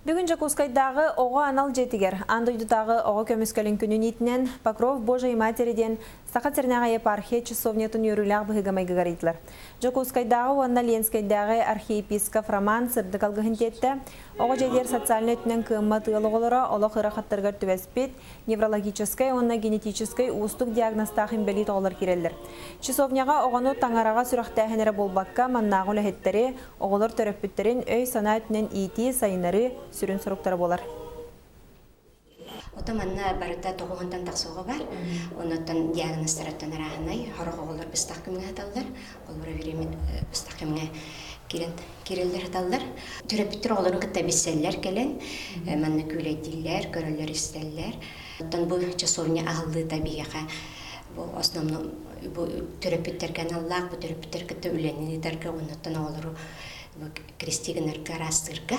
Бүгін Жакускайдағы оға анал жетігер, андойдутағы оға көміскөлін күнін етінен Покров Божий Материден Сақатернағы епархия часовнетін өріліғ бұғығамайғы ғарайдылар. Жакускайдағы онна Ленскайдағы архиепископ Роман Сырдықалғығын тетті. Оға жетер социальный өтінен кымма тығылығылыра олық ұрақаттырғар түвәспет, неврологическай, онна генетическай ұстық диагностағын бәлі тоғылар керелдір. Часовняға оғаны таңараға сүрақтәхінері болбаққа маннағы үләхеттері, оғылыр төрөппіттерін өй сана өтінен ити сайынары сүрін сұруқтары болар. Отаманна барыта тоғуғандан тақсуға бар. Онаттан диагностараттан арағынай, хорық оғылар бұстақ кімге аталдар. Олбыра веремет бұстақ кімге керелдер аталдар. Түрәпіттір оғыларын қытта беселлер кәлін. Манны күлейділер, көрілер істеллер. Оттан бұл часовня ағылды табиғаға. Бұл основны түрәпіттер каналлақ, бұл түрәпіттер кітті үленінідерге, онаттан оғылары крестигінерге, растырға.